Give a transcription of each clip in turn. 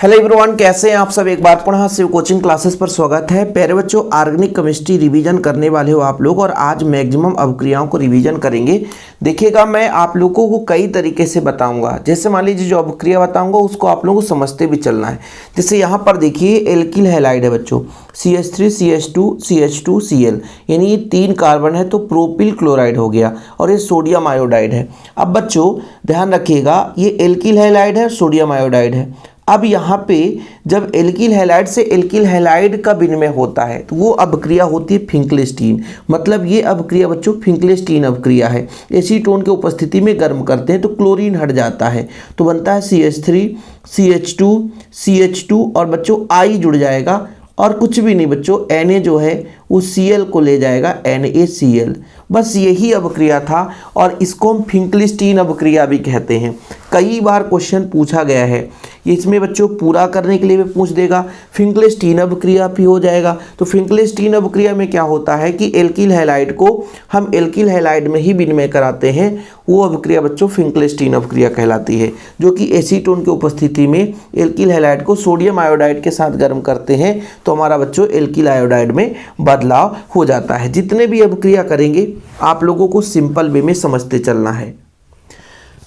Hello everyone, कैसे हैं आप सब। एक बार पुनः शिव कोचिंग क्लासेस पर स्वागत है। प्यारे बच्चों, ऑर्गेनिक केमिस्ट्री रिवीजन करने वाले हो आप लोग और आज मैक्सिमम अवक्रियाओं को रिवीजन करेंगे। देखिएगा, मैं आप लोगों को कई तरीके से बताऊंगा। जैसे मान लीजिए जो अवक्रिया बताऊंगा उसको आप लोगों को समझते भी चलना है। जैसे यहाँ पर देखिए एल्किल हैलाइड है बच्चों, CH3 CH2 CH2 Cl, यानी ये 3 कार्बन है तो प्रोपिल क्लोराइड हो गया और ये सोडियम आयोडाइड है। अब बच्चों ध्यान रखिएगा, ये एल्किल हैलाइड है, सोडियम आयोडाइड है। अब यहाँ पे जब एल्किल हैलाइड से एल्किल हैलाइड का विनिमय होता है तो वो अवक्रिया होती है फिंकलेस्टीन। मतलब ये अवक्रिया बच्चों फिंकलेस्टीन अवक्रिया है। एसीटोन के उपस्थिति में गर्म करते हैं तो क्लोरीन हट जाता है तो बनता है CH3 CH2 CH2 और बच्चों I जुड़ जाएगा और कुछ भी नहीं बच्चों, Na जो है वो Cl को ले जाएगा NaCl। बस यही अवक्रिया था और इसको हम फिंकलेस्टीन अवक्रिया भी कहते हैं। कई बार क्वेश्चन पूछा गया है, इसमें बच्चों पूरा करने के लिए भी पूछ देगा। फिंकलेस्टीन अवक्रिया भी हो जाएगा। तो फिंकलेस्टीन अवक्रिया में क्या होता है कि एल्किल हैलाइड को हम एल्किल हैलाइड में ही विनिमय कराते हैं, वो अवक्रिया बच्चों फिंकलेस्टीन अवक्रिया कहलाती है। जो कि एसीटोन की उपस्थिति में एल्किल हैलाइड को सोडियम आयोडाइड के साथ गर्म करते हैं तो हमारा बच्चों एल्किल आयोडाइड में बदलाव हो जाता है। जितने भी अवक्रिया करेंगे आप लोगों को सिंपल वे में समझते चलना है।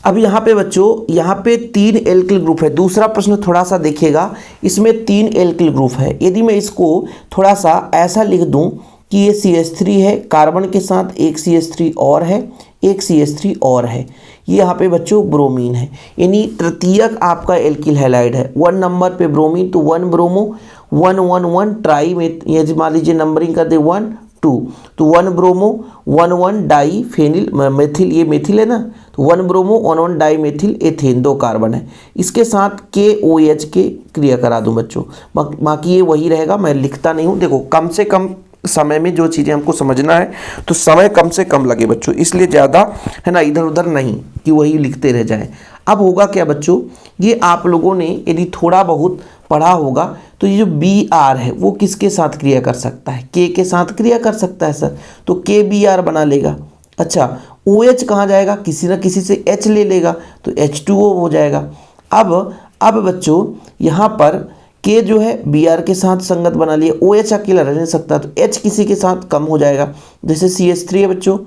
अब यहाँ पे बच्चों, यहाँ पे 3 एल्किल ग्रुप है। दूसरा प्रश्न थोड़ा सा देखिएगा, इसमें 3 एल्किल ग्रुप है। यदि मैं इसको थोड़ा सा ऐसा लिख दूँ कि ये CH3 है, कार्बन के साथ एक CH3 और है, एक CH3 और है, ये यहाँ पे बच्चों ब्रोमीन है, यानी तृतीयक आपका एल्किल हैलाइड है। 1 नंबर पे ब्रोमीन तो 1 ब्रोमो, 1 1 1 ट्राई में, ये मान लीजिए नंबरिंग कर दे 1 2 तो 1 ब्रोमो 1 1 डाई फेनिल मेथिल, ये मेथिल है ना, तो 1 bromo 1 1 di methyl ethane 2 carbon है। इसके साथ KOH के क्रिया करा दूं बच्चों, बाकी ये वही रहेगा, मैं लिखता नहीं हूँ। देखो कम से कम समय में जो चीज़ें हमको समझना है तो समय कम से कम लगे बच्चों, इसलिए ज़्यादा है ना इधर उधर नहीं कि वही लिखते रह जाएं। अब होगा क्या बच्चों, ये आप लोगों ने यदि थोड़ा बहुत पढ़ा होगा तो ये जो Br है वो किसके साथ क्रिया कर सकता है, K के साथ क्रिया कर सकता है सर, तो KBr बना लेगा। अच्छा OH कहाँ जाएगा, किसी ना किसी से H ले लेगा तो H2O हो जाएगा। अब बच्चों यहाँ पर K जो है Br के साथ संगत बना लिया, OH अकेला रह नहीं सकता तो H किसी के साथ कम हो जाएगा, जैसे CH3 है बच्चों,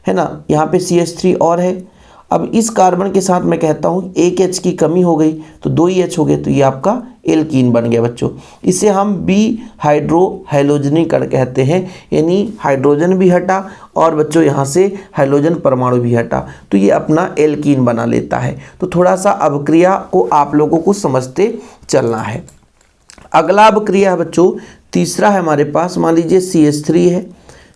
है ना, यहाँ पे CH3 और है। अब इस कार्बन के साथ मैं कहता हूँ एक H की कमी हो गई तो 2 ही H हो गए, तो ये आपका एल्कीन बन गया बच्चों। इसे हम हाइड्रो हैलोजनिक कण कहते हैं, यानी हाइड्रोजन भी हटा और बच्चों यहाँ से हाइड्रोजन परमाणु भी हटा तो ये अपना एल्कीन बना लेता है। तो थोड़ा सा अवक्रिया को आप लोगों को समझते चलना है। अगला अवक्रिया है बच्चों, तीसरा है हमारे पास, मान लीजिए CH3 है,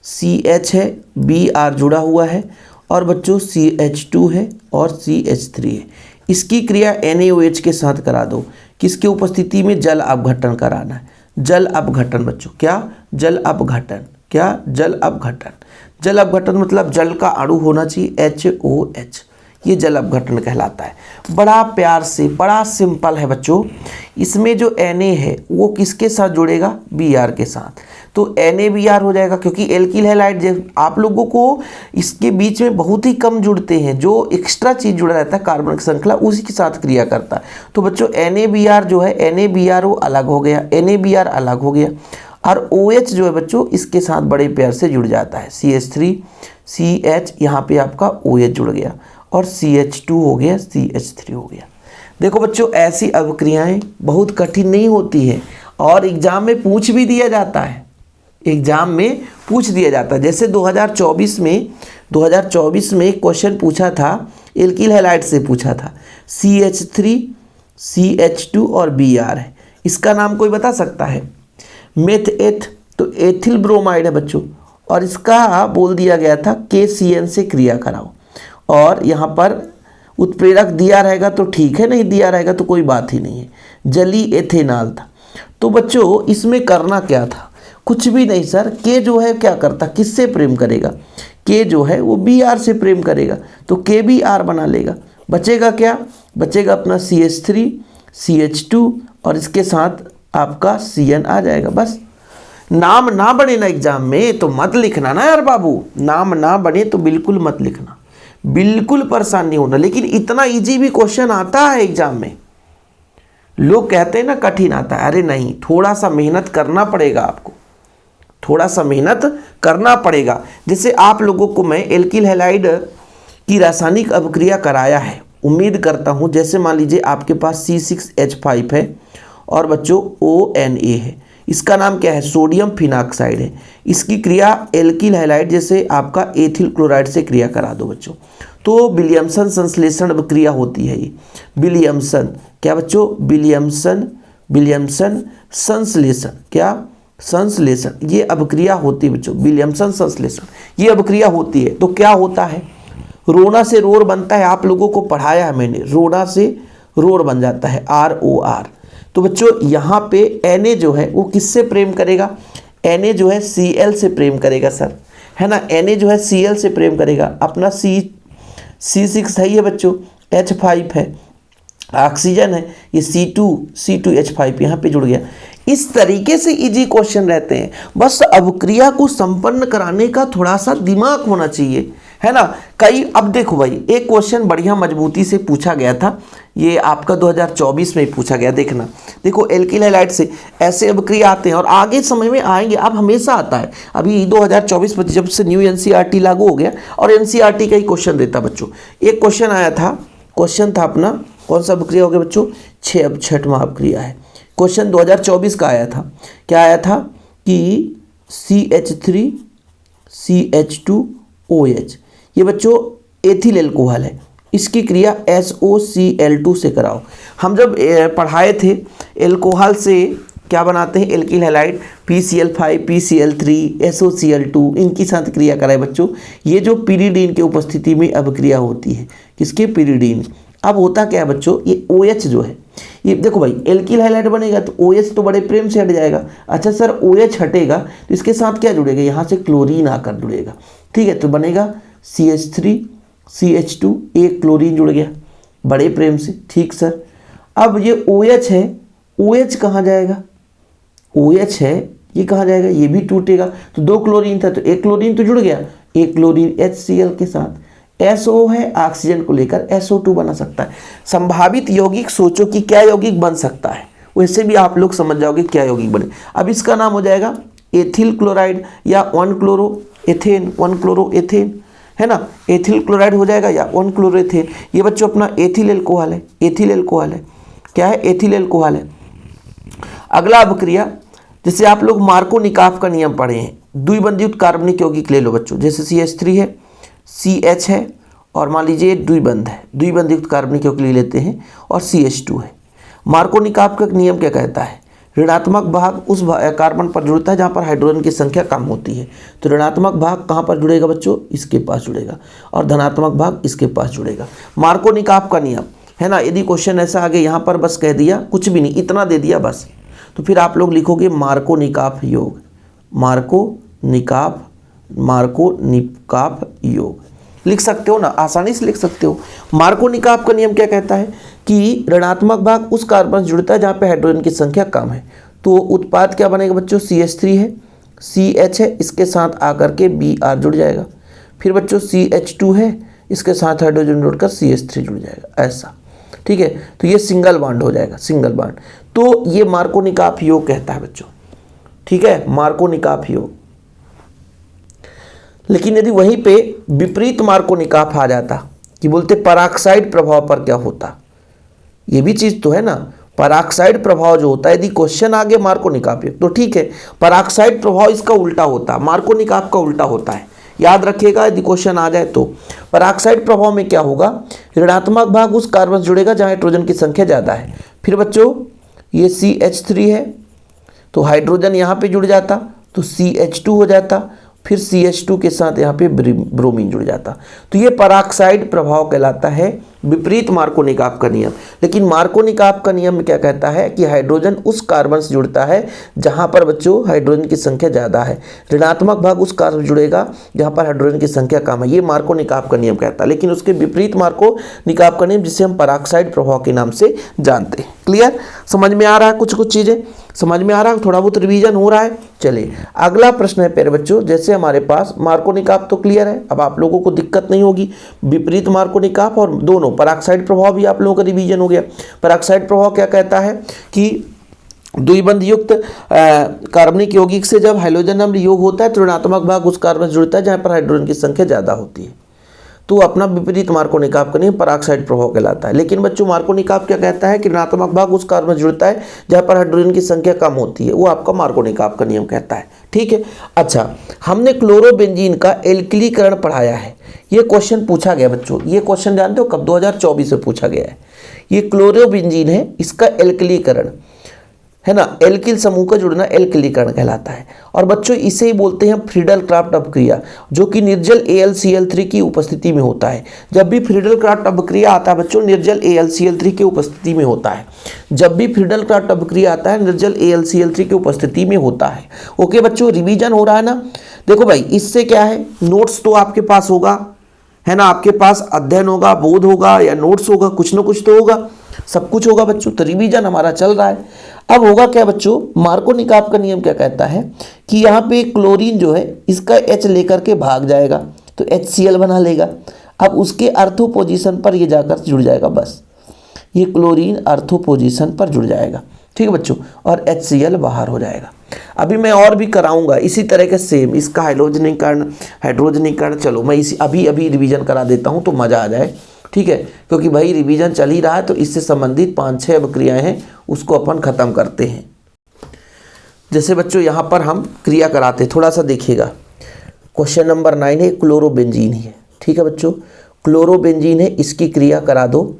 CH है, Br जुड़ा हुआ है और बच्चों CH2 है और CH3 है। इसकी क्रिया NaOH के साथ करा दो। किसकी उपस्थिति में, जल अपघटन कराना है। जल अपघटन बच्चों, क्या जल अपघटन, क्या जल अपघटन। जल अपघटन मतलब जल का अणु होना चाहिए HOH, ये जल अपघटन कहलाता है। बड़ा प्यार से, बड़ा सिंपल है बच्चों। इसमें जो Na है वो किसके साथ जुड़ेगा, Br के साथ, तो NaBr हो जाएगा। क्योंकि एल्किल हैलाइड आप लोगों को इसके बीच में बहुत ही कम जुड़ते हैं, जो एक्स्ट्रा चीज़ जुड़ा रहता है कार्बन की श्रृंखला उसी के साथ क्रिया करता है। तो बच्चों NaBr जो है, NaBr वो अलग हो गया, NaBr अलग हो गया और OH जो है बच्चों इसके साथ बड़े प्यार से जुड़ जाता है। CH3 CH, यहाँ पे आपका OH जुड़ गया और CH2 हो गया, CH3 हो गया। देखो बच्चों, ऐसी अवक्रियाएं बहुत कठिन नहीं होती है और एग्जाम में पूछ भी दिया जाता है, एग्जाम में पूछ दिया जाता है। जैसे 2024 में क्वेश्चन पूछा था, एल्किल हैलाइड से पूछा था, CH3 CH2 और Br है, इसका नाम कोई बता सकता है। मेथ तो एथिल ब्रोमाइड है बच्चों और इसका बोल दिया गया था KCN से क्रिया कराओ और यहाँ पर उत्प्रेरक दिया रहेगा तो ठीक है, नहीं दिया रहेगा तो कोई बात ही नहीं है। जली एथेनॉल था। तो बच्चों इसमें करना क्या था, कुछ भी नहीं सर। K जो है क्या करता, किससे प्रेम करेगा, K जो है वो Br से प्रेम करेगा तो KBr बना लेगा। बचेगा क्या, बचेगा अपना CH3 CH2 और इसके साथ आपका Cn आ जाएगा। बस नाम ना बने ना एग्जाम में तो मत लिखना ना यार बाबू, नाम ना बने तो बिल्कुल मत लिखना, बिल्कुल परेशान नहीं होना। लेकिन इतना इजी भी क्वेश्चन आता है एग्जाम में, लोग कहते हैं ना कठिन आता है, अरे नहीं, थोड़ा सा मेहनत करना पड़ेगा आपको, थोड़ा सा मेहनत करना पड़ेगा। जैसे आप लोगों को मैं एल्किल हैलाइड की रासायनिक अभिक्रिया कराया है, उम्मीद करता हूँ। जैसे मान लीजिए आपके पास C6H5 है और बच्चों ONA है, इसका नाम क्या है, सोडियम फिनाक्साइड है। इसकी क्रिया एल्किल हैलाइड जैसे आपका एथिल क्लोराइड से क्रिया करा दो बच्चों, तो विलियमसन संश्लेषण अभिक्रिया होती है ये। विलियमसन क्या बच्चों, विलियमसन संश्लेषण, क्या संश्लेषण, ये अभिक्रिया होती है बच्चों, विलियमसन संश्लेषण ये अभिक्रिया होती है। तो क्या होता है, रोना से रोर बनता है, आप लोगों को पढ़ाया है मैंने, रोना से रोर बन जाता है, ROR। तो बच्चों यहाँ पे Na जो है वो किससे प्रेम करेगा, Na जो है Cl से प्रेम करेगा सर, है ना, Na जो है Cl से प्रेम करेगा। अपना C6 है ये बच्चों, H5 है, ऑक्सीजन है, ये C2H5 यहाँ पे जुड़ गया। इस तरीके से इजी क्वेश्चन रहते हैं, बस अभिक्रिया को संपन्न कराने का थोड़ा सा दिमाग होना चाहिए, है ना। कई, अब देखो भाई, एक क्वेश्चन बढ़िया मजबूती से पूछा गया था, ये आपका 2024 में ही पूछा गया, देखना। देखो एल्किल हैलाइड से ऐसे अभिक्रिया आते हैं और आगे समय में आएंगे, अब हमेशा आता है। अभी 2024 में जब से न्यू NCERT लागू हो गया और NCERT का ही क्वेश्चन देता बच्चों। एक क्वेश्चन आया था, क्वेश्चन था अपना, कौन सा अभिक्रिया हो गया बच्चों, 6वां अभिक्रिया है। क्वेश्चन 2024 का आया था, क्या आया था कि CH3 CH2OH, ये बच्चों एथिल एल्कोहल है, इसकी क्रिया SOCl2 से कराओ। हम जब पढ़ाए थे एल्कोहल से क्या बनाते हैं, alkyl halide, PCl5 PCl3 SOCl2, इनकी साथ क्रिया कराए बच्चों। ये जो पिरिडीन की उपस्थिति में अभिक्रिया होती है, किसके, पिरिडीन। अब होता क्या है बच्चों, ये OH जो है, ये देखो भाई एल्किल हैलाइड बनेगा तो OH तो बड़े प्रेम से हट जाएगा। अच्छा सर OH हटेगा तो इसके साथ क्या जुड़ेगा, यहाँ से क्लोरीन आकर जुड़ेगा, ठीक है, तो बनेगा CH3 CH2, एक क्लोरीन जुड़ गया बड़े प्रेम से, ठीक सर। अब ये OH है, OH कहाँ जाएगा, OH है, ये कहाँ जाएगा, ये भी टूटेगा। तो 2 क्लोरीन था तो एक क्लोरीन तो जुड़ गया, एक क्लोरीन HCl के साथ, SO है, ऑक्सीजन को लेकर SO2 बना सकता है। संभावित यौगिक सोचो कि क्या यौगिक बन सकता है, वैसे भी आप लोग समझ जाओगे क्या यौगिक बने। अब इसका नाम हो जाएगा एथिल क्लोराइड या 1-क्लोरोएथेन, 1-क्लोरोएथेन, है ना, एथिल क्लोराइड हो जाएगा या 1-क्लोरोएथेन। ये बच्चों अपना एथिल एल्कोहल है, एथिल एल्कोहल है, क्या है, एथिल एल्कोहल है। अगला अभिक्रिया, जैसे आप लोग मार्कोनिकॉफ का नियम पढ़े हैं, द्विबंधयुक्त कार्बनिक यौगिक ले लो बच्चों, जैसे CH3 है, CH है और मान लीजिए द्विबंध है, द्विबंधयुक्त कार्बनिक यौगिक ले लेते हैं और CH2 है। मार्कोनिकॉफ का नियम क्या कहता है, ऋणात्मक भाग उस कार्बन पर जुड़ता है जहाँ पर हाइड्रोजन की संख्या कम होती है। तो ऋणात्मक भाग कहाँ पर जुड़ेगा बच्चों, इसके पास जुड़ेगा, और धनात्मक भाग इसके पास जुड़ेगा। मार्कोनिकॉफ का नियम है ना। यदि क्वेश्चन ऐसा आगे यहाँ पर बस कह दिया, कुछ भी नहीं, इतना दे दिया बस, तो फिर आप लोग लिखोगे मार्कोनिकॉफ योग, मार्कोनिकॉफ योग लिख सकते हो ना, आसानी से लिख सकते हो। मार्कोनिकॉफ का नियम क्या कहता है कि ऋणात्मक भाग उस कार्बन से जुड़ता है जहाँ पे हाइड्रोजन की संख्या कम है। तो उत्पाद क्या बनेगा बच्चों, CH3 है, CH है, इसके साथ आकर के Br जुड़ जाएगा। फिर बच्चों CH2 है, इसके साथ हाइड्रोजन जुड़कर CH3 जुड़ जाएगा, ऐसा, ठीक है। तो ये सिंगल बॉन्ड हो जाएगा, सिंगल बॉन्ड। तो ये मार्कोनिकॉफ योग कहता है बच्चों, ठीक है, मार्कोनिकॉफ योग। लेकिन यदि वहीं पे विपरीत मार्कोनिकॉफ आ जाता कि बोलते पराक्साइड प्रभाव पर क्या होता, ये भी चीज़ तो है ना, पराक्साइड प्रभाव जो होता है, यदि क्वेश्चन आगे मार्कोनिकॉफ तो ठीक है, पराक्साइड प्रभाव इसका उल्टा होता है, मार्कोनिकॉफ का उल्टा होता है, याद रखिएगा यदि क्वेश्चन आ जाए तो। पराक्साइड प्रभाव में क्या होगा, ऋणात्मक भाग उस कार्बन से जुड़ेगा जहाँ हाइड्रोजन की संख्या ज़्यादा है। फिर बच्चों ये CH3 है, तो हाइड्रोजन यहाँ पे जुड़ जाता तो CH2 हो जाता, फिर CH2 के साथ यहाँ पे ब्रोमीन जुड़ जाता। तो ये पराक्साइड प्रभाव कहलाता है, विपरीत मार्कोनिकॉफ का नियम। लेकिन मार्कोनिकॉफ का नियम क्या कहता है कि हाइड्रोजन उस कार्बन से जुड़ता है जहाँ पर बच्चों हाइड्रोजन की संख्या ज़्यादा है, ऋणात्मक भाग उस कार्बन से जुड़ेगा जहाँ पर हाइड्रोजन की संख्या कम है, ये मार्कोनिकॉफ का नियम कहता है। लेकिन उसके विपरीत मार्कोनिकॉफ का नियम, जिसे हम पराक्साइड प्रभाव के नाम से जानते हैं। क्लियर, समझ में आ रहा है, कुछ कुछ चीज़ें समझ में आ रहा है, थोड़ा बहुत रिवीजन हो रहा है। चलिए अगला प्रश्न है प्यारे बच्चों, जैसे हमारे पास मार्कोनिकॉफ तो क्लियर है, अब आप लोगों को दिक्कत नहीं होगी, विपरीत मार्कोनिकॉफ और दोनों पराक्साइड प्रभाव भी आप लोगों का रिवीजन हो गया। पराक्साइड प्रभाव क्या कहता है कि द्विबंध युक्त कार्बनिक यौगिक से जब हाइड्रोजन अम्ल योग होता है तो ऋणात्मक भाग उस कार्बन से जुड़ता है जहां पर हाइड्रोजन की संख्या ज्यादा होती है, तो अपना विपरीत मार्कोनिकाब का नियम पराक्साइड प्रभाव कहलाता है। लेकिन बच्चों मार्कोनिकाब क्या कहता है कि ऋणात्मक भाग उस कार्बन से जुड़ता है जहां पर हाइड्रोजन की संख्या कम होती है, वो आपका मार्कोनिकाब का नियम कहता है। ठीक है, अच्छा हमने क्लोरोबेंजीन का एल्किलीकरण पढ़ाया है, ये क्वेश्चन पूछा गया बच्चों। ये क्वेश्चन जानते हो कब? 2024 में पूछा गया है। ये क्लोरोबेंजीन है, इसका एल्किलीकरण है ना, एल्किल समूह का जुड़ना एल्किलीकरण कहलाता है। और बच्चों इसे ही बोलते हैं फ्रीडल क्राफ्ट अपक्रिया, जो कि निर्जल AlCl3 की उपस्थिति में होता है। जब भी फ्रीडल क्राफ्ट अपक्रिया आता है बच्चों, निर्जल AlCl3 की उपस्थिति में होता है। जब भी फ्रीडल क्राफ्ट अपक्रिया आता है, निर्जल AlCl3 की उपस्थिति में होता है। ओके बच्चों, रिवीजन हो रहा है ना। देखो भाई, इससे क्या है, नोट्स तो आपके पास होगा, है ना, आपके पास अध्ययन होगा, बोध होगा या नोट्स होगा, कुछ ना कुछ तो होगा, सब कुछ होगा बच्चों। तो रिवीजन हमारा चल रहा है। अब होगा क्या बच्चों, मार्कोनिकाब का नियम क्या कहता है कि यहाँ पे क्लोरीन जो है इसका H लेकर के भाग जाएगा तो HCl बना लेगा। अब उसके अर्थो पोजीशन पर ये जाकर जुड़ जाएगा, बस ये क्लोरीन अर्थो पोजीशन पर जुड़ जाएगा। ठीक है बच्चों, और HCl बाहर हो जाएगा। अभी मैं और भी कराऊंगा इसी तरह के सेम, इसका हाइड्रोजनीकरण चलो मैं इसी अभी रिवीजन करा देता हूँ तो मज़ा आ जाए। ठीक है, क्योंकि भाई रिवीजन चल ही रहा है तो इससे संबंधित 5-6 अभिक्रियाएं हैं, उसको अपन खत्म करते हैं। जैसे बच्चों यहाँ पर हम क्रिया कराते, थोड़ा सा देखिएगा। क्वेश्चन नंबर 9 है, क्लोरोबेंजीन है। ठीक है बच्चों, क्लोरोबेंजीन है, इसकी क्रिया करा दो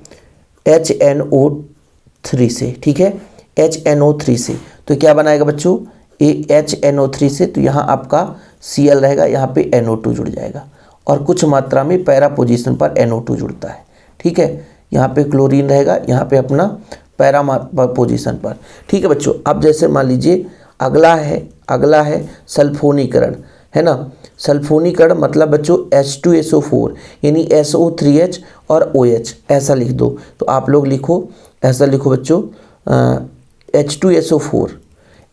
HNO3 से। ठीक है, HNO3 से तो क्या बनाएगा बच्चों, HNO3 से तो यहाँ आपका Cl रहेगा, यहाँ पे NO2 जुड़ जाएगा और कुछ मात्रा में पैरा पोजीशन पर NO2 जुड़ता है। ठीक है, यहाँ पे क्लोरीन रहेगा, यहाँ पे अपना पैरा पोजीशन पर। ठीक है बच्चों, अब जैसे मान लीजिए अगला है सल्फोनीकरण, है ना। सल्फोनीकरण मतलब बच्चों H2SO4 यानी SO3H और OH ऐसा लिख दो। तो आप लोग लिखो, ऐसा लिखो बच्चों,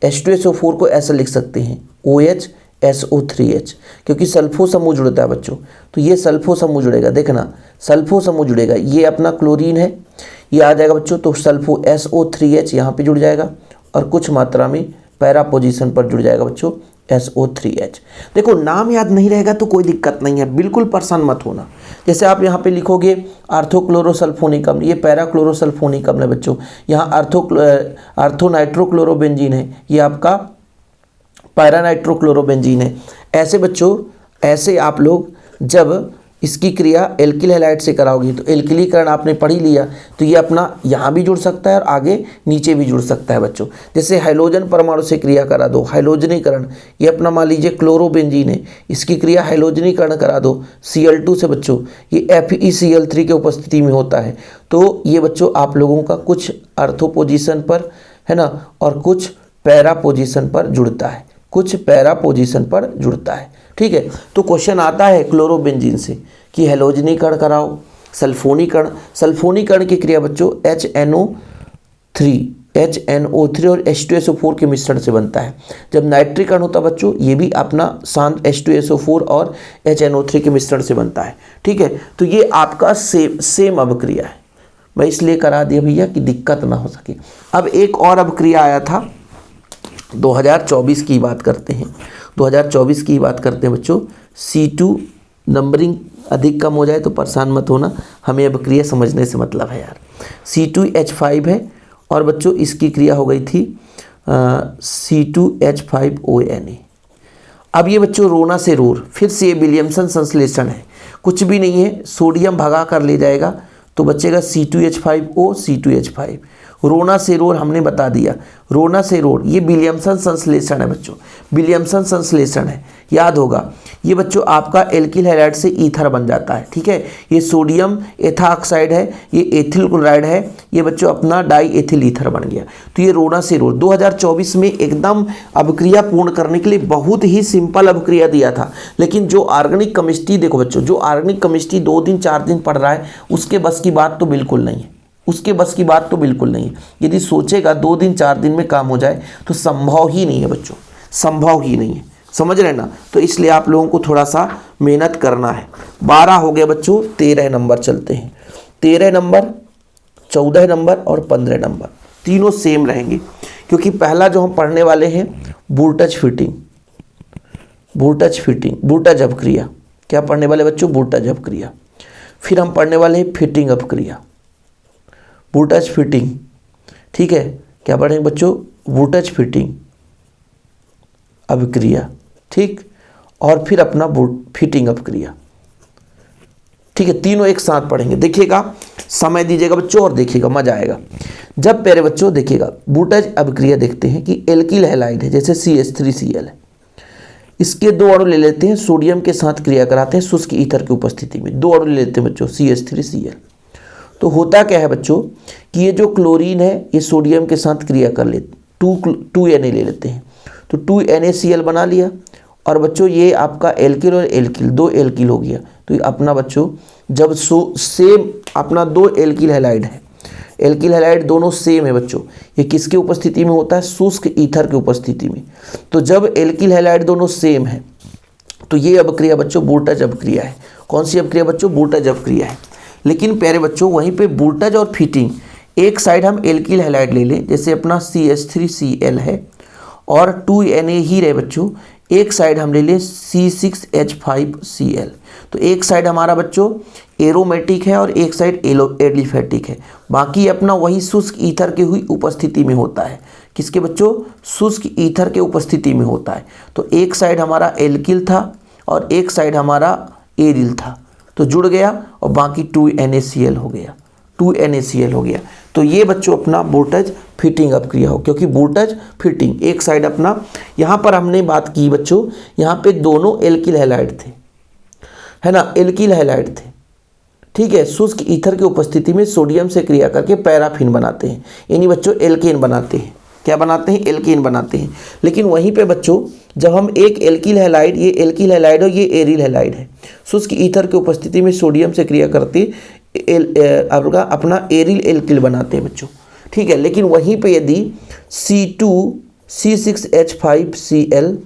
H2SO4 को ऐसा लिख सकते हैं OH SO3H, क्योंकि सल्फो समूह जुड़ता है बच्चों, तो ये सल्फो समूह जुड़ेगा। देखना सल्फो समूह जुड़ेगा, ये अपना क्लोरीन है, ये आ जाएगा बच्चों, तो सल्फो SO3H यहाँ पे जुड़ जाएगा और कुछ मात्रा में पैरा पोजीशन पर जुड़ जाएगा बच्चों SO3H। देखो नाम याद नहीं रहेगा तो कोई दिक्कत नहीं है, बिल्कुल परेशान मत होना। जैसे आप यहाँ पे लिखोगे आर्थोक्लोरोसल्फोनिक अम्ल, ये पैराक्लोरोसल्फोनिक अम्ल है बच्चों। यहाँ आर्थोनाइट्रोक्लोरोबेंजीन है, ये आपका पैरानाइट्रोक्लोरोबेंजीन है। ऐसे बच्चों, ऐसे आप लोग जब इसकी क्रिया एल्किल हैलाइड से कराओगी तो एल्किलीकरण आपने पढ़ ही लिया, तो ये अपना यहाँ भी जुड़ सकता है और आगे नीचे भी जुड़ सकता है बच्चों। जैसे हाइड्रोजन परमाणु से क्रिया करा दो, हाइड्रोजनीकरण, ये अपना मान लीजिए क्लोरोबेंजीन है, इसकी क्रिया हाइड्रोजनीकरण करा दो Cl2 से बच्चों, ये FeCl3 के उपस्थिति में होता है। तो ये बच्चों आप लोगों का कुछ अर्थो पोजीशन पर, है ना, और कुछ पैरा पोजीशन पर जुड़ता है, कुछ पैरा पोजीशन पर जुड़ता है। ठीक है, तो क्वेश्चन आता है क्लोरोबेंजीन से कि हैलोजनीकरण कराओ, सल्फोनीकरण की क्रिया बच्चों HNO3 और H2SO4 के मिश्रण से बनता है। जब नाइट्रिकरण होता है बच्चों, ये भी अपना शांत H2SO4 और HNO3 के मिश्रण से बनता है। ठीक है, तो ये आपका सेम अभिक्रिया है, मैं इसलिए करा दिया भैया कि दिक्कत ना हो सके। अब एक और अभिक्रिया आया था 2024 की बात करते हैं, 2024 की बात करते हैं बच्चों। C2 नंबरिंग अधिक कम हो जाए तो परेशान मत होना, हमें अब क्रिया समझने से मतलब है यार। C2H5 है और बच्चों इसकी क्रिया हो गई थी C2H5ONA। अब ये बच्चों रोना से रोर, फिर से ये विलियमसन संश्लेषण है, कुछ भी नहीं है, सोडियम भगा कर ले जाएगा तो बचेगा C2H5O C2H5। रोना से रोर हमने बता दिया, रोना से रोर ये विलियमसन संश्लेषण है बच्चों, विलियमसन संश्लेषण है, याद होगा। ये बच्चों आपका एल्किल हैलाइड से ईथर बन जाता है। ठीक है, ये सोडियम एथाक्साइड है, ये एथिल क्लोराइड है, ये बच्चों अपना डाई एथिल ईथर बन गया। तो ये रोना से रोर 2024 में एकदम अभिक्रिया पूर्ण करने के लिए बहुत ही सिंपल अभिक्रिया दिया था, लेकिन जो ऑर्गेनिक केमिस्ट्री, देखो बच्चों, जो ऑर्गेनिक केमिस्ट्री 2 दिन 4 दिन पढ़ रहा है उसके बस की बात तो बिल्कुल नहीं है, उसके बस की बात तो बिल्कुल नहीं है। यदि सोचेगा 2 दिन 4 दिन में काम हो जाए तो संभव ही नहीं है बच्चों, संभव ही नहीं है, समझ रहे ना। तो इसलिए आप लोगों को थोड़ा सा मेहनत करना है। 12 हो गए बच्चों, 13 नंबर चलते हैं। 13 नंबर, 14 नंबर और 15 नंबर तीनों सेम रहेंगे, क्योंकि पहला जो हम पढ़ने वाले हैं वोल्टेज फिटिंग, वोल्टेज अपक्रिया। क्या पढ़ने वाले बच्चों? वोल्टेज अपक्रिया। फिर हम पढ़ने वाले हैं फिटिंग अपक्रिया, वोल्टेज फिटिंग, ठीक है। क्या पढ़ेंगे बच्चों? वोल्टेज फिटिंग अपक्रिया, ठीक। और फिर अपना फिटिंग अपक्रिया, ठीक है। तीनों एक साथ पढ़ेंगे। देखिएगा, समय दीजिएगा बच्चों और देखिएगा, मजा आएगा। जब प्यारे बच्चों देखिएगा वोल्टेज अपक्रिया देखते हैं कि एल्किल हैलाइड है, जैसे CH3Cl है, इसके दो अणु ले लेते हैं, सोडियम के साथ क्रिया कराते हैं शुष्क ईथर की उपस्थिति में। दो अणु ले लेते हैं बच्चों CH3Cl। तो होता क्या है बच्चों कि ये जो क्लोरीन है ये सोडियम के साथ क्रिया कर लेते, 2Na ले लेते हैं, तो 2NaCl बना लिया। और बच्चों ये आपका एल्किल और एल्किल, दो एल्किल हो गया। तो ये अपना बच्चों जब सेम अपना दो एल्किल हैलाइड है, एल्किल हैलाइड दोनों सेम है बच्चों, ये किसकी उपस्थिति में होता है? शुष्क ईथर की उपस्थिति में। तो जब एल्किल हैलाइड दोनों सेम है तो ये अपक्रिया बच्चों वोल्टेज अपक्रिया है। कौन सी अपक्रिया बच्चों? वोल्टेज अपक्रिया है। लेकिन प्यारे बच्चों वहीं पे वोल्टेज और फिटिंग, एक साइड हम एल्किल हैलाइड ले लें, जैसे अपना CH3Cl है और 2Na ही रहे बच्चों, एक साइड हम ले लें C6H5Cl। तो एक साइड हमारा बच्चों एरोमेटिक है और एक साइड एलिफेटिक है। बाकी अपना वही शुष्क ईथर के हुई उपस्थिति में होता है। किसके बच्चों? शुष्क ईथर के उपस्थिति में होता है। तो एक साइड हमारा एल्किल था और एक साइड हमारा एरिल था, तो जुड़ गया और बाकी 2NaCl हो गया, 2NaCl हो गया। तो ये बच्चों अपना वोल्टेज फिटिंग अपक्रिया हो, क्योंकि वोल्टेज फिटिंग एक साइड अपना, यहाँ पर हमने बात की बच्चों, यहाँ पे दोनों एल्किल हैलाइड थे, है ना, एल्किल हैलाइड थे, ठीक है। शुष्क ईथर की उपस्थिति में सोडियम से क्रिया करके पैराफिन बनाते हैं, यानी बच्चों एल्केन बनाते हैं। क्या बनाते हैं? एल्केन बनाते हैं। लेकिन वहीं पे बच्चों जब हम एक एल्किल हैलाइड, ये एल्किल हैलाइड और ये एरिल हैलाइड है, शुष्क ईथर की उपस्थिति में सोडियम से क्रिया करते अपना एरिल एल्किल बनाते हैं बच्चों, ठीक है। लेकिन वहीं पे यदि C2C6H5Cl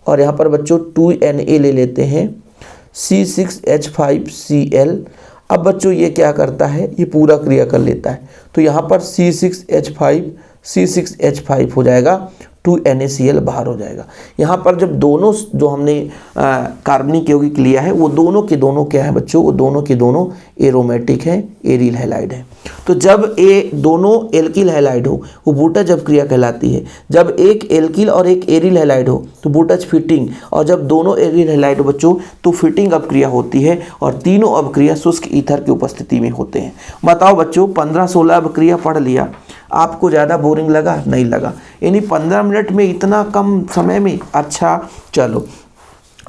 और यहाँ पर बच्चों 2Na ले लेते हैं C6H5Cl, अब बच्चों ये क्या करता है? ये पूरा क्रिया कर लेता है। तो यहाँ पर C6H5 हो जाएगा, 2NaCl बाहर हो जाएगा। यहाँ पर जब दोनों जो हमने कार्बनिक यौगिक लिया है वो दोनों के दोनों क्या है बच्चों? वो दोनों के दोनों एरोमेटिक है, एरिल हैलाइड है। तो जब ये दोनों एल्किल हैलाइड हो वो वोल्टेज अपक्रिया कहलाती है। जब एक एल्किल और एक एरिल हैलाइड हो तो वोल्टेज फिटिंग, और जब दोनों एरिल हैलाइड हो बच्चों तो फिटिंग अपक्रिया होती है। और तीनों अपक्रिया शुष्क ईथर की उपस्थिति में होते हैं। बताओ बच्चों 15-16 अपक्रिया पढ़ लिया, आपको ज़्यादा बोरिंग लगा? नहीं लगा। यानी 15 मिनट में इतना कम समय में? अच्छा चलो,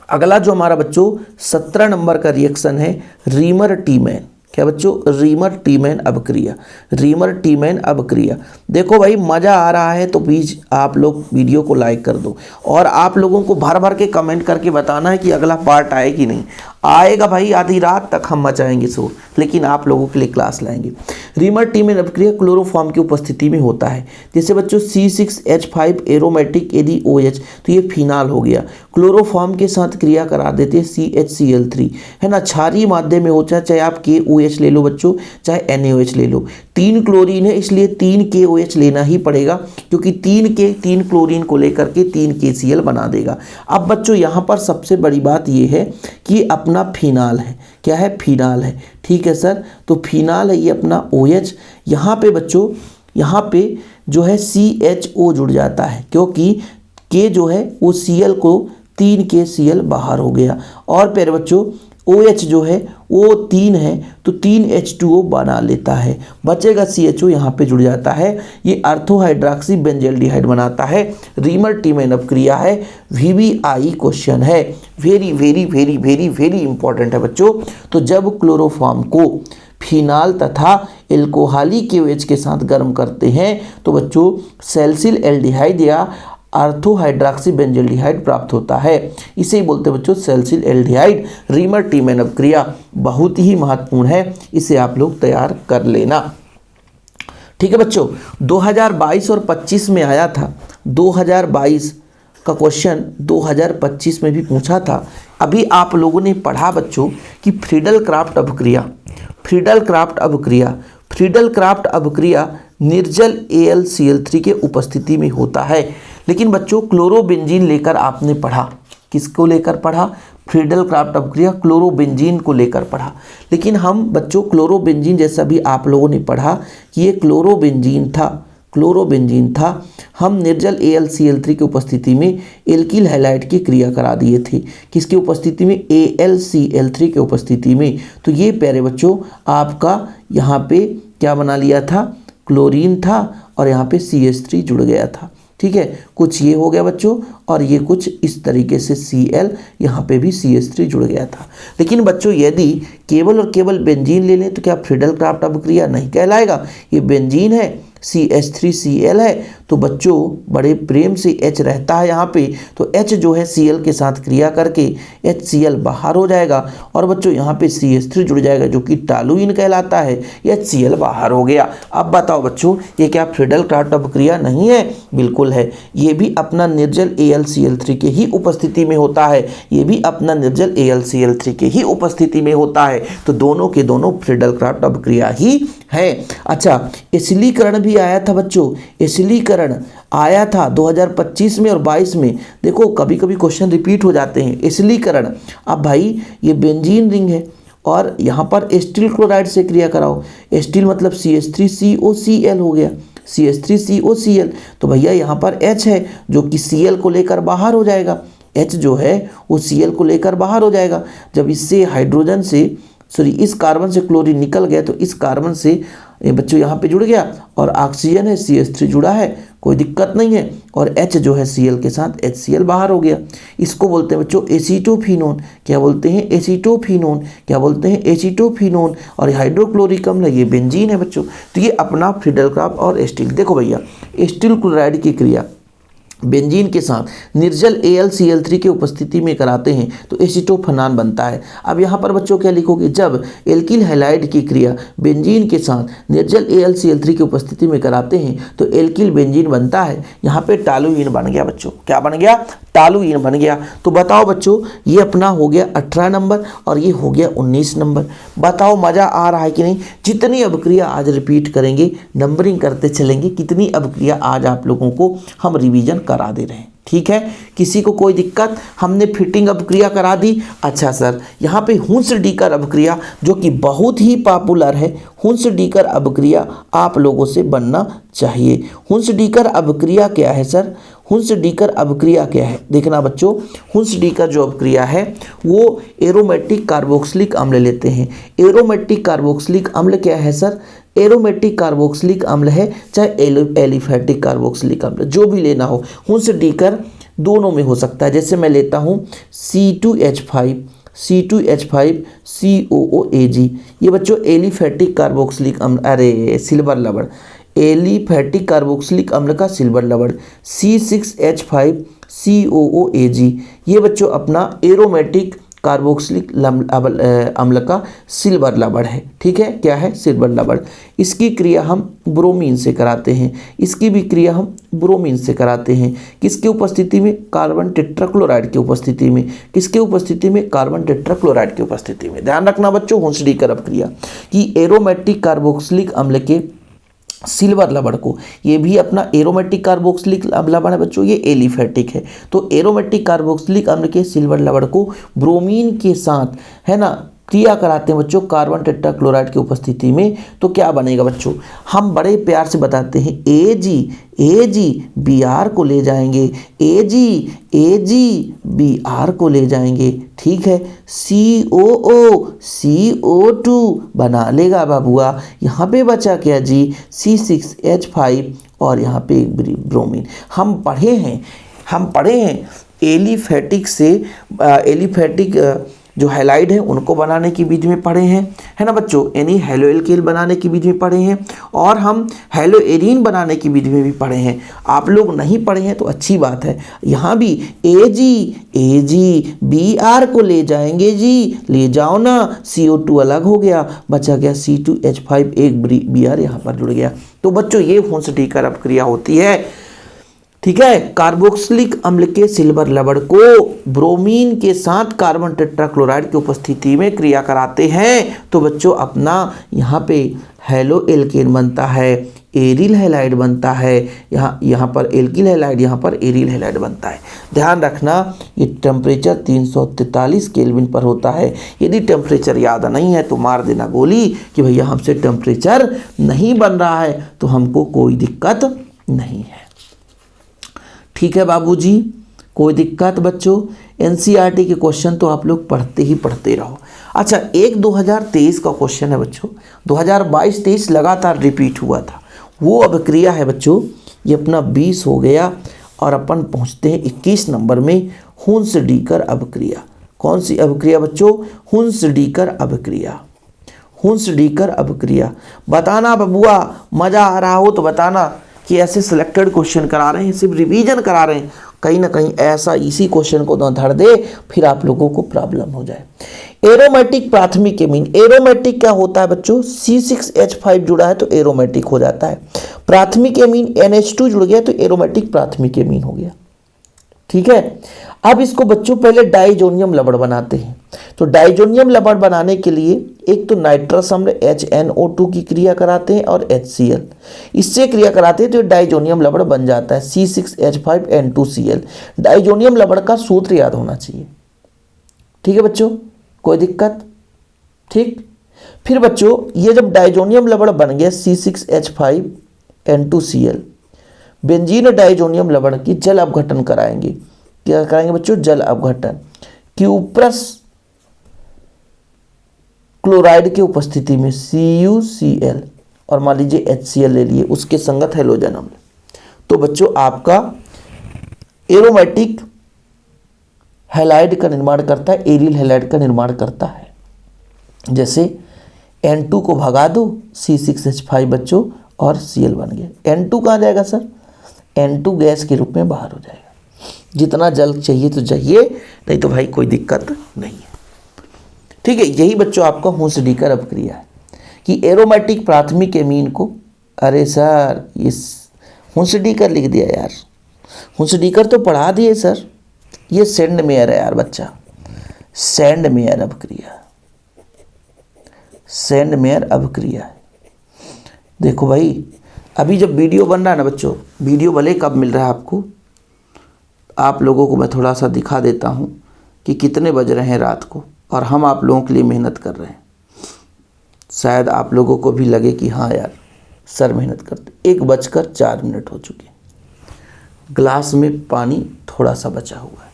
अगला जो हमारा बच्चों 17 नंबर का रिएक्शन है रीमर टीमैन। क्या बच्चों? रीमर टीमैन अपक्रिया, रीमर टीमैन अपक्रिया। देखो भाई मज़ा आ रहा है तो प्लीज़ आप लोग वीडियो को लाइक कर दो, और आप लोगों को भर भर के कमेंट करके बताना है कि अगला पार्ट आए कि नहीं आएगा। भाई आधी रात तक हम मचाएंगे शोर, लेकिन आप लोगों के लिए क्लास लाएंगे। रीमर टीमैन अपक्रिया क्लोरोफॉर्म की उपस्थिति में होता है। जैसे बच्चों C6H5 एरोमेटिक यदि OH, तो ये फिनाल हो गया। क्लोरोफॉर्म के साथ क्रिया करा देते हैं CHCl3, है ना। क्षारीय माध्यम में हो, चाहे आप KOH ले लो बच्चों, चाहे NaOH ले लो। 3 क्लोरीन है इसलिए 3 KOH लेना ही पड़ेगा, क्योंकि 3 क्लोरीन को लेकर के 3 KCl बना देगा। अब बच्चों यहाँ पर सबसे बड़ी बात ये है कि अपना फिनाल है। क्या है? फिनाल है, ठीक है सर। तो फिनाल है ये अपना OH। यहाँ पे बच्चों, यहाँ पे जो है CHO जुड़ जाता है, क्योंकि K जो है वो Cl को 3 KCl बाहर हो गया। और फिर बच्चों OH जो है वो 3 है तो 3 H2O बना लेता है, बचेगा CHO यहाँ पे जुड़ जाता है। ये अर्थो हाइड्रॉक्सी बेंजल्डिहाइड बनाता है। रीमर टीमैन अपक्रिया है, VBI क्वेश्चन है, very very very very very important है बच्चों। तो जब क्लोरोफॉर्म को फिनाल तथा एल्कोहली के OH के साथ गर्म करते हैं तो बच्चों सैलिसिल एल्डिहाइड या अर्थो हाइड्रॉक्सी बेंजल्डिहाइड प्राप्त होता है। इसे ही बोलते हैं बच्चों सैलिसिल एल्डिहाइड। रीमर टीमैन अपक्रिया बहुत ही महत्वपूर्ण है, इसे आप लोग तैयार कर लेना, ठीक है बच्चों। 2022 और 25 में आया था, 2022 का क्वेश्चन 2025 में भी पूछा था। अभी आप लोगों ने पढ़ा बच्चों कि फ्रीडल क्राफ्ट अपक्रिया फ्रीडल क्राफ्ट अभिक्रिया, फ्रीडल क्राफ्ट अभिक्रिया निर्जल AlCl3 के उपस्थिति में होता है। लेकिन बच्चों क्लोरोबेंजीन लेकर आपने पढ़ा, किसको लेकर पढ़ा? फ्रीडल क्राफ्ट अभिक्रिया क्लोरोबेंजीन को लेकर पढ़ा। लेकिन हम बच्चों क्लोरोबेंजीन जैसा भी आप लोगों ने पढ़ा कि ये क्लोरोबेंजीन था, क्लोरोबेंजीन था। हम निर्जल AlCl3 की उपस्थिति में एल्किल हैलाइड की क्रिया करा दिए थे, किसकी उपस्थिति में? AlCl3 की उपस्थिति में। तो ये प्यारे बच्चों आपका यहाँ पे क्या बना लिया था? क्लोरीन था और यहाँ पे CH3 जुड़ गया था। ठीक है, कुछ ये हो गया बच्चों और ये कुछ इस तरीके से Cl, यहाँ पे भी CH3 जुड़ गया था। लेकिन बच्चों यदि केवल और केवल बेंजीन ले लें तो क्या फ्रीडल क्राफ्ट अभिक्रिया नहीं कहलाएगा? ये बेंजीन है, CH3Cl है, तो बच्चों बड़े प्रेम से H रहता है यहाँ पे, तो H जो है Cl के साथ क्रिया करके HCl बाहर हो जाएगा और बच्चों यहाँ पे CH3 जुड़ जाएगा जो कि टॉलुइन कहलाता है, HCl बाहर हो गया। अब बताओ बच्चों ये क्या फ्रीडल क्राफ्ट अभिक्रिया नहीं है? बिल्कुल है, ये भी अपना निर्जल AlCl3 के ही उपस्थिति में होता है, ये भी अपना निर्जल AlCl3 के ही उपस्थिति में होता है। तो दोनों के दोनों फ्रीडल क्राफ्ट अभिक्रिया ही है। अच्छा, एसिलीकरण भी आया था बच्चों, एसिलीकरण आया था 2025 में और 22 में। देखो कभी कभी क्वेश्चन रिपीट हो जाते हैं। एसिलीकरण, अब भाई ये बेंजीन रिंग है और यहाँ पर एस्टिल क्लोराइड से क्रिया कराओ। एस्टिल मतलब CH3COCl हो गया, CH3COCl। तो भैया यहाँ पर H है जो कि Cl को लेकर बाहर हो जाएगा, H जो है वो Cl को लेकर बाहर हो जाएगा। जब इससे हाइड्रोजन से इस कार्बन से क्लोरीन निकल गया तो इस कार्बन से बच्चों यहाँ पे जुड़ गया और ऑक्सीजन है CH3 जुड़ा है, कोई दिक्कत नहीं है। और H जो है Cl के साथ HCl बाहर हो गया। इसको बोलते हैं बच्चों एसीटोफिनोन। क्या बोलते हैं? एसीटोफिनोन। क्या बोलते हैं? एसीटोफिनोन। और हाइड्रोक्लोरिक अम्ल ये बेंजीन है बच्चों। तो ये अपना फ्रीडल क्राफ्ट और एस्टिल। देखो भैया एस्टिल क्लोराइड की क्रिया बेंजीन के साथ निर्जल AlCl3 की उपस्थिति में कराते हैं तो एसीटोफेनान बनता है। अब यहाँ पर बच्चों क्या लिखोगे? जब एल्किल हैलाइड की क्रिया बेंजीन के साथ निर्जल AlCl3 की उपस्थिति में कराते हैं तो एल्किल बेंजीन बनता है। यहाँ पे टॉलुइन बन गया बच्चों। क्या बन गया? टॉलुइन बन गया। तो बताओ बच्चों ये अपना हो गया 18 नंबर और ये हो गया 19 नंबर। बताओ मज़ा आ रहा है कि नहीं? जितनी अभिक्रिया आज रिपीट करेंगे, नंबरिंग करते चलेंगे, कितनी अभिक्रिया आज आप लोगों को हम रिवीजन करा दे रहे हैं। ठीक है, किसी को कोई दिक्कत? हमने फिटिंग अभिक्रिया करा दी। अच्छा सर, यहाँ पे हुंस-डीकर अभिक्रिया जो कि बहुत ही पॉपुलर है, हुंस-डीकर अभिक्रिया आप लोगों से बनना चाहिए। हुंस-डीकर अभिक्रिया क्या है सर? हुंस-डीकर अभिक्रिया क्या है? देखना बच्चों, हुंस-डीकर जो अभिक्रिया है वो एरोमेटिक कार्बोक्सिलिक अम्ल लेते हैं। एरोमेटिक कार्बोक्सिलिक अम्ल क्या है सर? एरोमेटिक कार्बोक्सिलिक अम्ल है, चाहे एलिफैटिक कार्बोक्सिलिक अम्ल, जो भी लेना हो। हुंस-डीकर दोनों में हो सकता है। जैसे मैं लेता हूँ C2H5COOAG, ये बच्चों एलिफैटिक कार्बोक्सिलिक अम्ल, अरे सिल्वर लवण, एलिफैटिक कार्बोक्सिलिक अम्ल का सिल्वर लवण C6H5COOAG, ये बच्चों अपना एरोमेटिक कार्बोक्सिलिक अम्ल का सिल्वर लवण है। ठीक है, क्या है? सिल्वर लवण। इसकी क्रिया हम ब्रोमीन से कराते हैं, इसकी भी क्रिया हम ब्रोमीन से कराते हैं। किसकी उपस्थिति में? कार्बन टेट्राक्लोराइड की उपस्थिति में। किसके उपस्थिति में? कार्बन टेट्राक्लोराइड की उपस्थिति में। ध्यान रखना बच्चों हुंस-डीकर अभिक्रिया कि एरोमेटिक कार्बोक्सिलिक अम्ल के सिल्वर लवण को, ये भी अपना एरोमेटिक कार्बोक्सिलिक लवण है बच्चों, ये एलिफैटिक है। तो एरोमेटिक कार्बोक्सिलिक अम्ल के सिल्वर लवण को ब्रोमीन के साथ है ना क्रिया कराते हैं बच्चों कार्बन टेट्राक्लोराइड की उपस्थिति में। तो क्या बनेगा बच्चों? हम बड़े प्यार से बताते हैं AgBr को ले जाएंगे, AgBr को ले जाएंगे। ठीक है, COO बना लेगा बाबुआ। यहाँ पे बचा क्या जी? C6H5 और यहाँ पे ब्रोमीन। हम पढ़े हैं एलिफैटिक से एलिफैटिक जो हैलाइड है उनको बनाने की विधि में पढ़े हैं, है ना बच्चों? यानी हेलोएल्केन बनाने की विधि में पढ़े हैं और हम हेलोएरीन बनाने की विधि में भी पढ़े हैं। आप लोग नहीं पढ़े हैं तो अच्छी बात है। यहाँ भी AgBr को ले जाएंगे जी, ले जाओ ना। CO2 अलग हो गया, बचा गया C2H5, एक Br यहाँ पर जुड़ गया। तो बच्चों ये हुंस-डीकर अभिक्रिया होती है। ठीक है। कार्बोक्सिलिक अम्ल के सिल्वर लवण को ब्रोमीन के साथ कार्बन टेट्राक्लोराइड की उपस्थिति में क्रिया कराते हैं तो बच्चों अपना यहाँ पे हेलो एल्केन बनता है, एरिल हैलाइड बनता है, यहाँ पर एल्किल हैलाइड, यहाँ पर एरिल हैलाइड बनता है। ध्यान रखना ये टेम्परेचर 343 केल्विन पर होता है। यदि टेम्परेचर याद नहीं है तो मार देना गोली कि भैया हमसे टेम्परेचर नहीं बन रहा है, तो हमको कोई दिक्कत नहीं है। ठीक है बाबूजी, कोई दिक्कत बच्चों? एनसीईआरटी के क्वेश्चन तो आप लोग पढ़ते ही पढ़ते रहो। अच्छा, एक 2023 का क्वेश्चन है बच्चों, 2022-23 लगातार रिपीट हुआ था। वो अभिक्रिया है बच्चों, ये अपना 20 हो गया और अपन पहुंचते हैं 21 नंबर में, हुन्सडीकर अभिक्रिया। कौन सी अभिक्रिया बच्चों? हुन्सडीकर अभिक्रिया। हुन्सडीकर अभिक्रिया बताना बबुआ, मज़ा आ रहा हो तो बताना कि ऐसे सिलेक्टेड क्वेश्चन करा रहे हैं, सिर्फ रिवीजन करा रहे हैं, कहीं ना कहीं ऐसा इसी क्वेश्चन को ना धर दे फिर आप लोगों को प्रॉब्लम हो जाए। एरोमेटिक प्राथमिक एमीन, एरोमेटिक क्या होता है बच्चों? C6H5 जुड़ा है तो एरोमेटिक हो जाता है। प्राथमिक एमीन NH2 जुड़ गया तो एरोमेटिक प्राथमिक एमीन हो गया। ठीक है। अब इसको बच्चों पहले डाइजोनियम लवण बनाते हैं। तो डाइजोनियम लवण बनाने के लिए एक तो नाइट्रस अम्ल HNO2 की क्रिया कराते हैं और HCl, इससे क्रिया कराते हैं तो डाइजोनियम लवण बन जाता है C6H5N2Cl। डाइजोनियम लवण का सूत्र याद होना चाहिए। ठीक है बच्चों, कोई दिक्कत? ठीक। फिर बच्चों ये जब डाइजोनियम लवण बन गया C6H5N2Cl, बेंजीन डाइजोनियम लवण की जल अपघटन कराएंगे। क्या कराएंगे बच्चों? जल अपघटन। क्यूप्रस क्लोराइड की उपस्थिति में CuCl और मान लीजिए HCl ले लिए, उसके संगत हैलोजन अम्ल। तो बच्चों आपका एरोमेटिक हैलाइड का निर्माण करता है, एरिल हैलाइड का निर्माण करता है। जैसे N2 को भगा दो, C6H5 बच्चों और Cl बन गया। N2 कहाँ जाएगा सर? N2 गैस के रूप में बाहर हो जाएगा। जितना जल चाहिए तो चाहिए, नहीं तो भाई कोई दिक्कत नहीं है। ठीक है, यही बच्चों आपका हुन्सडीकर अभिक्रिया है कि एरोमेटिक प्राथमिक एमीन को, अरे सर ये हुन्सडीकर लिख दिया यार, हुन्सडीकर तो पढ़ा दिए सर, ये सेंडमेयर है यार बच्चा, सेंडमेयर अभिक्रिया, सेंडमेयर अभिक्रिया है। देखो भाई, अभी जब वीडियो बन रहा है ना बच्चों, वीडियो भले कब मिल रहा है आपको, आप लोगों को मैं थोड़ा सा दिखा देता हूँ कि कितने बज रहे हैं रात को, और हम आप लोगों के लिए मेहनत कर रहे हैं। शायद आप लोगों को भी लगे कि हाँ यार सर मेहनत करते। 1:04 हो चुके, ग्लास में पानी थोड़ा सा बचा हुआ है,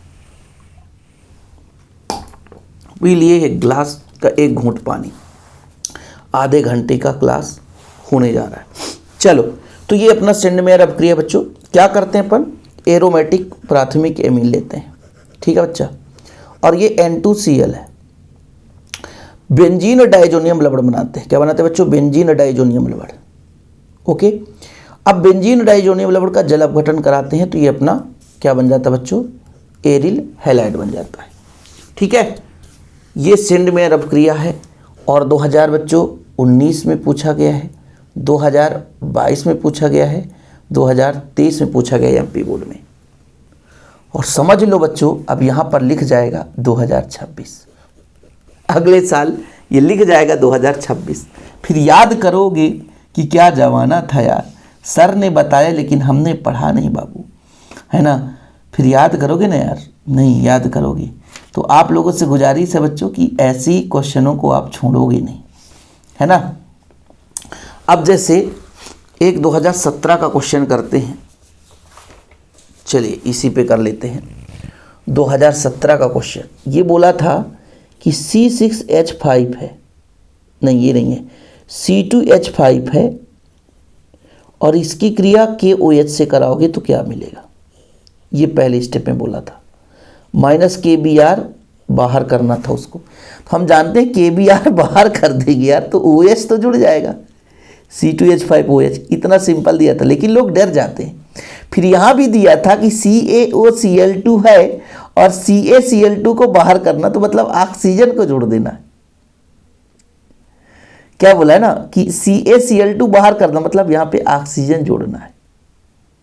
पी लिए एक ग्लास का 1 घूंट पानी, आधे घंटे का क्लास होने जा रहा है। चलो, तो ये अपना सेंडमेयर अभिक्रिया बच्चों, क्या करते हैं अपन? एरोमेटिक प्राथमिक एमीन लेते हैं। ठीक है बच्चा, और ये N2Cl है, बेंजीन डाइजोनियम लवण बनाते हैं। क्या बनाते हैं बच्चों? बेंजीन डाइजोनियम लवण। ओके, अब बेंजीन डाइजोनियम लवण का जल अपघटन कराते हैं तो ये अपना क्या बन जाता है बच्चों? एरिल हैलाइड बन जाता है। ठीक है, ये सेंडमेयर अभिक्रिया है और 2019 में पूछा गया है, 2022 में पूछा गया है, 2023 में पूछा गया MP बोर्ड में। और समझ लो बच्चों, अब यहाँ पर लिख जाएगा 2026, अगले साल ये लिख जाएगा 2026। फिर याद करोगे कि क्या जमाना था यार, सर ने बताया लेकिन हमने पढ़ा नहीं बाबू, है ना। फिर याद करोगे ना यार, नहीं याद करोगे तो आप लोगों से गुजारिश है बच्चों कि ऐसी क्वेश्चनों को आप छोड़ोगे नहीं, है ना। अब जैसे एक 2017 का क्वेश्चन करते हैं, चलिए इसी पे कर लेते हैं। 2017 का क्वेश्चन ये बोला था कि C6H5 है, नहीं ये नहीं है, C2H5 है और इसकी क्रिया KOH से कराओगे तो क्या मिलेगा, ये पहले स्टेप में बोला था। -KBr बाहर करना था उसको, तो हम जानते हैं KBr बाहर कर देंगे यार तो OH तो जुड़ जाएगा, C2H5OH, इतना सिंपल दिया था। लेकिन लोग डर जाते हैं। फिर यहाँ भी दिया था कि CaOCl2 है और CaCl2 को बाहर करना, तो मतलब ऑक्सीजन को जोड़ देना है। क्या बोला है ना कि CaCl2 बाहर करना, मतलब यहाँ पे ऑक्सीजन जोड़ना है,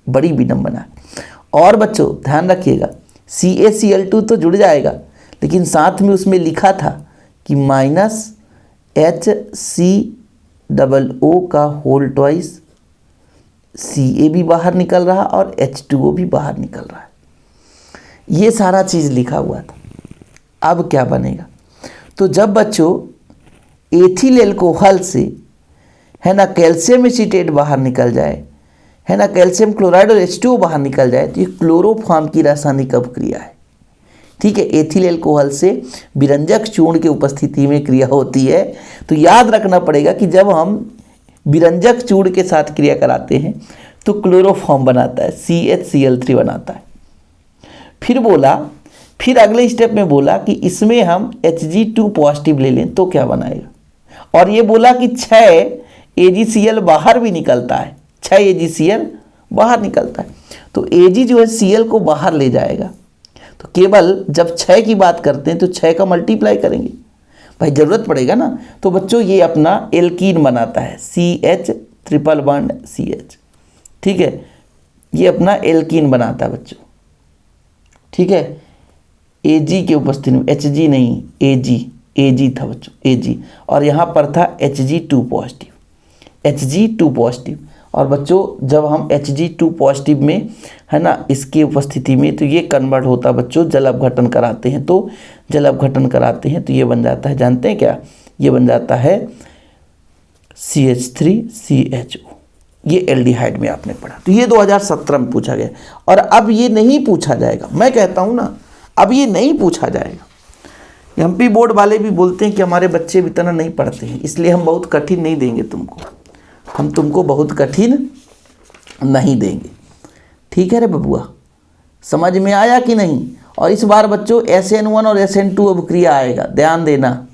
बड़ी विडंबना है। और बच्चों ध्यान रखिएगा, CaCl2 तो जुड़ जाएगा, लेकिन साथ में उसमें लिखा था कि -HCOO का होल ट्वाइस, Ca भी बाहर निकल रहा और H2O भी बाहर निकल रहा है। ये सारा चीज़ लिखा हुआ था। अब क्या बनेगा, तो जब बच्चों एथिल एल्कोहल से है ना कैल्शियम एसीटेट बाहर निकल जाए, है ना कैल्शियम क्लोराइड और H2O बाहर निकल जाए, तो ये क्लोरोफॉर्म की रासायनिक अपक्रिया है। ठीक है, एथिल एल्कोहल से विरंजक चूर्ण की उपस्थिति में क्रिया होती है। तो याद रखना पड़ेगा कि जब हम विरंजक चूर्ण के साथ क्रिया कराते हैं तो क्लोरोफॉर्म बनाता है, CHCl3 बनाता है। फिर अगले स्टेप में बोला कि इसमें हम Hg2 पॉजिटिव ले लें तो क्या बनाएगा, और ये बोला कि 6 AgCl बाहर भी निकलता है, 6 AgCl बाहर निकलता है। तो Ag जो है Cl को बाहर ले जाएगा, तो केवल जब 6 की बात करते हैं तो 6 का मल्टीप्लाई करेंगे, भाई ज़रूरत पड़ेगा ना। तो बच्चों ये अपना एल्कीन बनाता है, CH ट्रिपल बॉन्ड CH। ठीक है, ये अपना एल्कीन बनाता है बच्चों। ठीक है, Ag के उपस्थिति में, Hg नहीं, Ag था बच्चों, Ag, और यहाँ पर था Hg2 पॉजिटिव, Hg2 पॉजिटिव। और बच्चों जब हम Hg2 पॉजिटिव में है ना इसकी उपस्थिति में, तो ये कन्वर्ट होता है बच्चों, जल अपघटन कराते हैं तो ये बन जाता है, जानते हैं क्या, ये बन जाता है CH3CHO। ये एल्डिहाइड में आपने पढ़ा। तो ये 2017 में पूछा गया, और अब ये नहीं पूछा जाएगा। मैं कहता हूँ ना, अब ये नहीं पूछा जाएगा। MP बोर्ड वाले भी बोलते हैं कि हमारे बच्चे भी इतना नहीं पढ़ते हैं, इसलिए हम बहुत कठिन नहीं देंगे तुमको, हम तुमको बहुत कठिन नहीं देंगे। ठीक है रे बबुआ, समझ में आया कि नहीं। और इस बार बच्चों SN1 और SN2 अपक्रिया आएगा, ध्यान देना,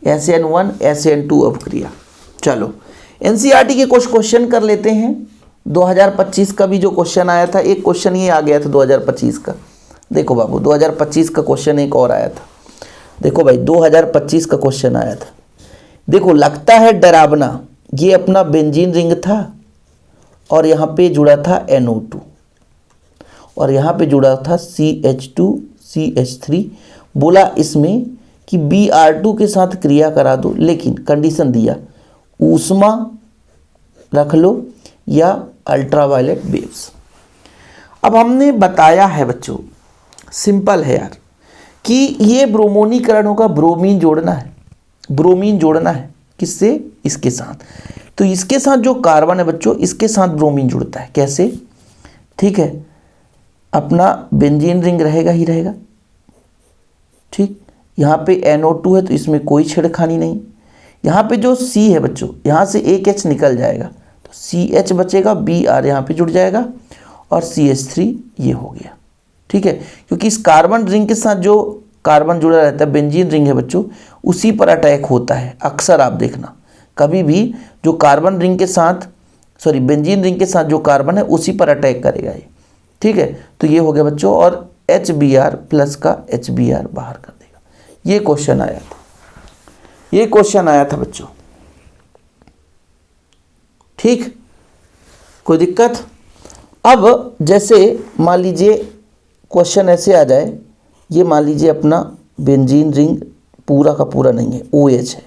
SN1 SN2 अपक्रिया। चलो NCERT के कुछ क्वेश्चन कर लेते हैं। 2025 का भी जो क्वेश्चन आया था, एक क्वेश्चन ये आ गया था 2025 का। देखो बाबू 2025 का क्वेश्चन एक और आया था। देखो भाई 2025 का क्वेश्चन आया था। देखो लगता है डरावना, ये अपना बेंजीन रिंग था और यहाँ पे जुड़ा था NO2 और यहाँ पे जुड़ा था CH2CH3। बोला इसमें कि Br2 के साथ क्रिया करा दो, लेकिन कंडीशन दिया ऊष्मा रख लो या अल्ट्रावायलेट वेव्स। अब हमने बताया है बच्चों, सिंपल है यार, कि ये ब्रोमोनीकरण होगा, ब्रोमीन जोड़ना है किससे, इसके साथ। तो इसके साथ जो कार्बन है बच्चों, इसके साथ ब्रोमीन जुड़ता है, कैसे, ठीक है, अपना बेंजीन रिंग रहेगा ही रहेगा। ठीक, यहाँ पे NO2 है तो इसमें कोई छेड़खानी नहीं। यहाँ पे जो C है बच्चों, यहाँ से एक H निकल जाएगा तो CH बचेगा, Br यहाँ पे जुड़ जाएगा और CH3 ये हो गया। ठीक है, क्योंकि इस कार्बन रिंग के साथ जो कार्बन जुड़ा रहता है, बेंजीन रिंग है बच्चों, उसी पर अटैक होता है। अक्सर आप देखना कभी भी जो कार्बन रिंग के साथ, सॉरी बेंजीन रिंग के साथ जो कार्बन है उसी पर अटैक करेगा ये। ठीक है, तो ये हो गया बच्चों, और HBr प्लस का HBr बाहर कर देगा। ये क्वेश्चन आया था बच्चों। ठीक, कोई दिक्कत। अब जैसे मान लीजिए क्वेश्चन ऐसे आ जाए, ये मान लीजिए अपना बेंजीन रिंग पूरा का पूरा नहीं है, OH है,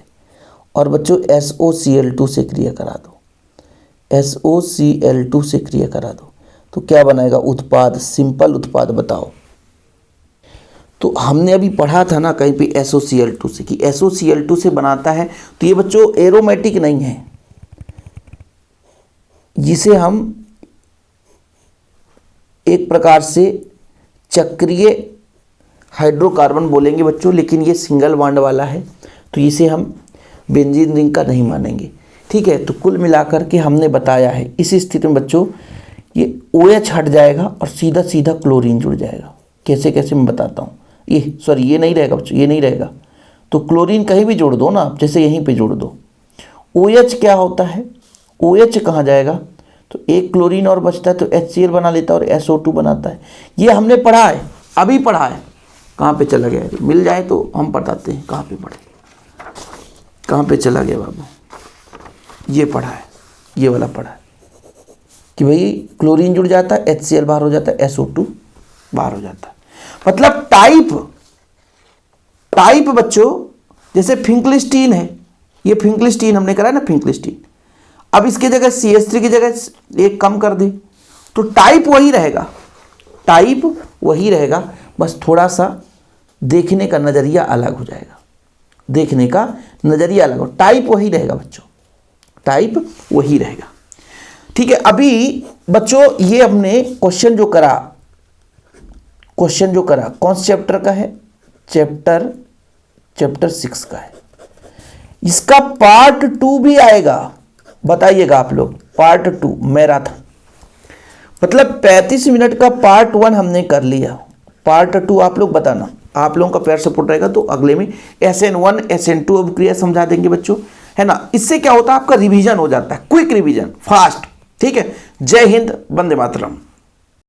और बच्चों SOCl2 से क्रिया करा दो, SOCl2 से क्रिया करा दो, तो क्या बनाएगा उत्पाद, सिंपल उत्पाद बताओ। तो हमने अभी पढ़ा था ना कहीं पे SOCl2 से, कि SOCl2 से बनाता है। तो ये बच्चों एरोमेटिक नहीं है, जिसे हम एक प्रकार से चक्रीय हाइड्रोकार्बन बोलेंगे बच्चों, लेकिन ये सिंगल बॉन्ड वाला है, तो इसे हम बेंजीन रिंग का नहीं मानेंगे। ठीक है, तो कुल मिलाकर के हमने बताया है, इस स्थिति में बच्चों ये OH हट जाएगा और सीधा सीधा क्लोरीन जुड़ जाएगा। कैसे कैसे मैं बताता हूँ। ये नहीं रहेगा बच्चों, ये नहीं रहेगा, तो क्लोरीन कहीं भी जोड़ दो ना आप, जैसे यहीं पे जोड़ दो। OH क्या होता है, OH कहाँ जाएगा, तो एक क्लोरीन और बचता है तो HCl बना लेता है और SO2 बनाता है। ये हमने पढ़ा है, अभी पढ़ा है। कहाँ पे चला गया, मिल जाए तो हम बताते हैं कहाँ पे पढ़े, कहाँ पे चला गया बाबू। ये पढ़ा है, ये वाला पढ़ा है कि भाई क्लोरीन जुड़ जाता है, HCl बाहर हो जाता है, SO2 बाहर हो जाता है। मतलब टाइप बच्चों, जैसे फिंकलिस्टीन है, ये फिंकलिस्टीन हमने करा है ना, फिंकलिस्टीन। अब इसकी जगह CH3 की जगह एक कम कर दी तो टाइप वही रहेगा, टाइप वही रहेगा, बस थोड़ा सा देखने का नज़रिया अलग हो जाएगा, देखने का नज़रिया अलग हो, टाइप वही रहेगा बच्चों, टाइप वही रहेगा। ठीक है, अभी बच्चों ये हमने क्वेश्चन जो करा कौन से चैप्टर का है? चैप्टर 6 का है। इसका पार्ट 2 भी आएगा, बताइएगा आप लोग, पार्ट 2 मैराथन। मतलब 35 मिनट का पार्ट 1 हमने कर लिया, पार्ट 2 आप लोग बताना, आप लोगों का प्यार सपोर्ट रहेगा तो अगले में SN1 SN2 अब क्रिया समझा देंगे बच्चों, है ना। इससे क्या होता है, आपका रिवीजन हो जाता है, क्विक रिवीजन, फास्ट। ठीक है, जय हिंद, वंदे मातरम।